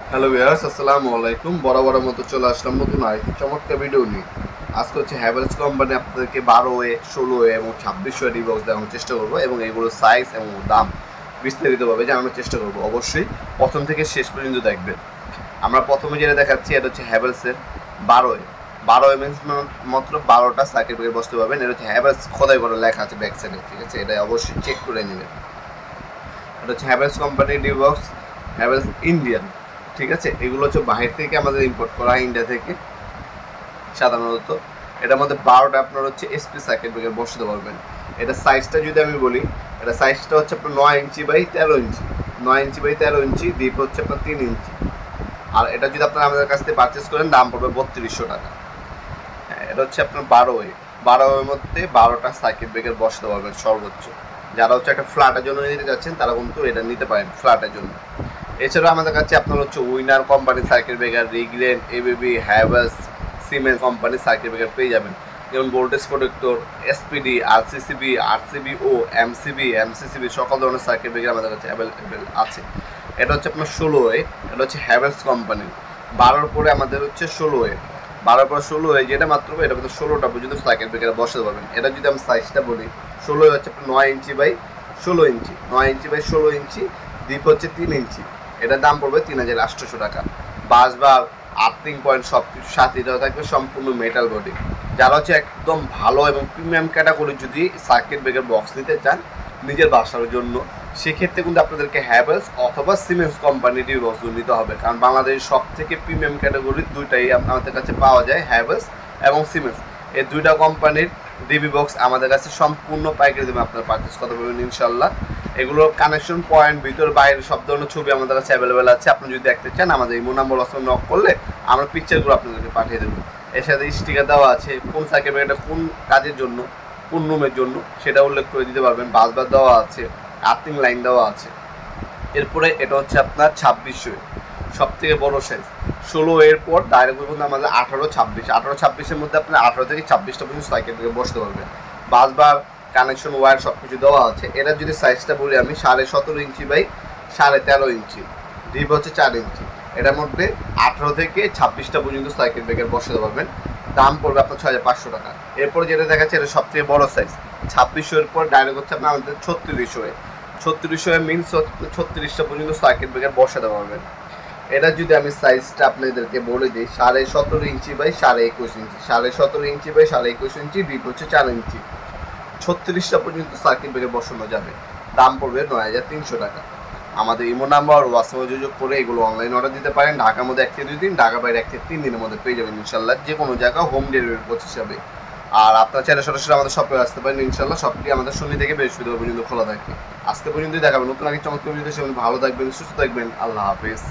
Hello viewers, আসসালামু আলাইকুম। বরাবরের মতো চলে আসলাম নতুন আরেকটি চমৎকার ভিডিও নিয়ে। আজকে হচ্ছে হ্যাভেলস কোম্পানি আপনাদেরকে 12 ওয়ে, 16 ওয়ে এবং 26 ওয়ে ডিবক্স দেখানোর চেষ্টা করবো এবং এগুলোর সাইজ এবং দাম বিস্তারিতভাবে জানানোর চেষ্টা করবো। অবশ্যই প্রথম থেকে শেষ পর্যন্ত দেখবেন। আমরা প্রথমে যেটা দেখাচ্ছি এটা হচ্ছে হ্যাভেলসের 12 ওয়ে। 12 ওয়ে মিনস মাত্র 12টা সার্কিট ব্রেকার বসতে পারবেন। এটা হচ্ছে হ্যাভেলস খোদাই করে লেখা আছে ব্যাক সাইডে, ঠিক আছে? এটা অবশ্যই চেক করে নেবেন। এটা হচ্ছে হ্যাভেলস কোম্পানির ডিবক্স, হ্যাভেলস ইন্ডিয়ান, ঠিক আছে? এগুলো হচ্ছে বাহির থেকে আমাদের ইম্পোর্ট করা হয়, ইন্ডিয়া থেকে সাধারণত। এটার মধ্যে 12টা আপনার হচ্ছে এসপি সার্কিট ব্রেকার বসাতে পারবেন। এটা সাইজটা যদি আমি বলি, এটা সাইজটা হচ্ছে আপনার 9 inch by 13 inch, 9 inch by 13 inch, deep হচ্ছে আপনার 3 ইঞ্চি। আর এটা যদি আপনারা আমাদের কাছ থেকে পারচেস করেন দাম পড়বে 3200 টাকা। হ্যাঁ, এটা হচ্ছে আপনার 12 ওয়ে। 12 ওয়ের মধ্যে 12টা সার্কিট ব্রেকার বসাতে পারবেন সর্বোচ্চ। যারা হচ্ছে একটা ফ্ল্যাটের জন্য নিতে যাচ্ছেন তারা কিন্তু এটা নিতে পারেন ফ্ল্যাটের জন্য। এছাড়াও আমাদের কাছে আপনার হচ্ছে উইনার কোম্পানির সার্কিট ব্রেকার, রিগ্রেন, এবিবি, হ্যাভেলস, সিমেন্স কোম্পানির সার্কিট ব্রেকার পেয়ে যাবেন। যেমন voltage protector, SPD, RCCB, RCBO, MCB, MCCB সকল ধরনের সার্কিট ব্রেকার আমাদের কাছে অ্যাভেলেবেল আছে। এটা হচ্ছে আপনার 16 ওয়ে। এটা হচ্ছে হ্যাভেলস কোম্পানির। 12-র পরে আমাদের হচ্ছে 16 ওয়ে। 12-র পর 16 ওয়ে, যেটা মাত্র এটা মধ্যে 16টা পর্যন্ত সার্কিট ব্রেকার বসাতে পারবেন। এটা যদি আমি সাইজটা বলি, 16 হচ্ছে আপনার 9 inch by 16 inch, 9 inch by 16 inch, deep হচ্ছে 3 ইঞ্চি। এটার দাম পড়বে 3800 টাকা। বাস বা আর্থিং পয়েন্ট সব কিছু সাথে দেওয়া থাকবে, সম্পূর্ণ মেটাল বডি। যারা হচ্ছে একদম ভালো এবং প্রিমিয়াম ক্যাটাগরির যদি সার্কিট ব্রেকার বক্স নিতে চান নিজের বাসার জন্য, সেক্ষেত্রে কিন্তু আপনাদেরকে হ্যাভেলস অথবা সিমেন্স কোম্পানিটির বক্স নিতে হবে। কারণ বাংলাদেশের সব থেকে প্রিমিয়াম ক্যাটাগরির দুইটাই আমাদের কাছে পাওয়া যায়, হ্যাভেলস এবং সিমেন্স। এই দুইটা কোম্পানির ডিবি বক্স আমাদের কাছে সম্পূর্ণ পাইকারি দামে আপনারা পারচেস করতে পারবেন ইনশাল্লাহ। এগুলোর কানেকশন পয়েন্ট, ভিতর বাইরে সব ধরনের ছবি আমাদের কাছে অ্যাভেলেবেল আছে। আপনি যদি দেখতে চান আমাদের ইমো নাম্বার অথবা নক করলে আমরা পিকচারগুলো আপনাদেরকে পাঠিয়ে দেবো। এর সাথে স্টিকার দেওয়া আছে, কোন সার্কিট ব্রেকারটা কোন কাজের জন্য, কোন রুমের জন্য সেটা উল্লেখ করে দিতে পারবেন। বাসবার দেওয়া আছে, আর্থিং লাইন দেওয়া আছে। এরপরে এটা হচ্ছে আপনার 26 ওয়ে, সব থেকে বড় সাইজ। 16 এর পর ডাইরেক্ট পর্যন্ত আমাদের 18-26 মধ্যে আপনার 18 থেকে 26টা পর্যন্ত সাইকেল থেকে বসতে পারবেন। বাসবার, কানেকশন ওয়্যার সব কিছু দেওয়া আছে। এটা যদি সাইজটা বলি আমি, 17.5 ইঞ্চি বাই 13.5 ইঞ্চি, ডিপ হচ্ছে 4 ইঞ্চি। এটার মধ্যে 18 থেকে 26টা পর্যন্ত সাইকেল ব্রেকার বসাতে পারবেন। দাম পড়বে আপনার 6500 টাকা। এরপর যেটা দেখাচ্ছে এটা সব থেকে বড় সাইজ, 2600-এর পর ডাইরেক্ট হচ্ছে আপনার আমাদের 36 ওয়ে। 36 ওয়ে মিনস 36টা পর্যন্ত সার্কিট ব্রেকার বসাতে পারবেন। এটা যদি আমি সাইজটা আপনাদেরকে বলে দিই, 17.5 inch by 21.5 inch, 17.5 inch by 21.5 inch, deep হচ্ছে 4 ইঞ্চি। 36টা পর্যন্ত সার্কিট ব্রেকার বসানো যাবে। দাম পড়বে 9300 টাকা। আমাদের ইমো নাম্বার হোয়াটসঅ্যাপে যোগাযোগ করে এগুলো অনলাইন অর্ডার দিতে পারেন। ঢাকার মধ্যে 1 থেকে 2 দিন, ঢাকা বাইরে 1 থেকে 3 দিনের মধ্যে পেয়ে যাবেন ইনশাল্লাহ। যে কোনো জায়গা হোম ডেলিভারি প্রসেস হবে। আর আপনার চাইলে সরাসরি আমাদের শপে আসতে পারেন ইনশাল্লাহ। শপটি আমাদের শনি থেকে বৃহস্পতিবার পর্যন্ত খোলা থাকে। আজকে পর্যন্তই দেখাবেন নতুন আগে চমৎকার ভিডিও। সেগুলো ভালো থাকবেন, সুস্থ থাকবেন। আল্লাহ হাফিজ।